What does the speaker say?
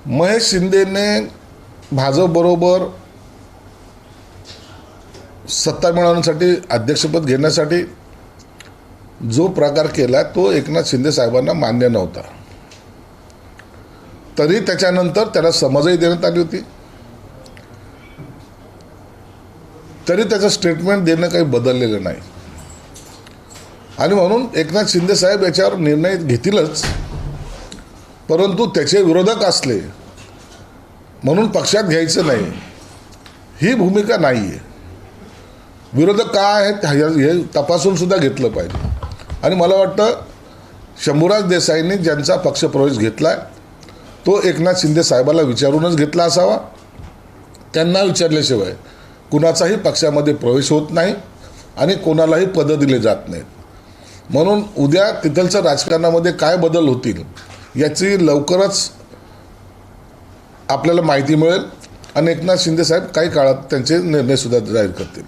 महेश शिंदेने भाजपबरोबर सत्ता मिळवण्यासाठी अध्यक्षपद घेण्यासाठी जो प्रकार केला तो एकनाथ शिंदे साहेबांना मान्य नव्हता. तरी त्याच्यानंतर त्याला समजही देण्यात आली होती. तरी त्याचं स्टेटमेंट देणं काही बदललेलं नाही आणि म्हणून एकनाथ शिंदे साहेब याच्यावर निर्णय घेतीलच. परंतु त्याचे विरोधक असले म्हणून पक्षात घ्यायचं नाही ही भूमिका नाही आहे. विरोधक काय आहेत हे तपासून सुद्धा घेतलं पाहिजे. आणि मला वाटतं शंभूराज देसाईंनी ज्यांचा पक्षप्रवेश घेतला आहे तो एकनाथ शिंदे साहेबाला विचारूनच घेतला असावा. त्यांना विचारल्याशिवाय कुणाचाही पक्षामध्ये प्रवेश होत नाही आणि कोणालाही पदं दिले जात नाहीत. म्हणून उद्या तिथलच्या राजकारणामध्ये काय बदल होतील याची लवकरच आपल्याला माहिती मिळेल आणि एकनाथ शिंदे साहेब काही काळात त्यांचे निर्णय सुद्धा जाहीर करतील.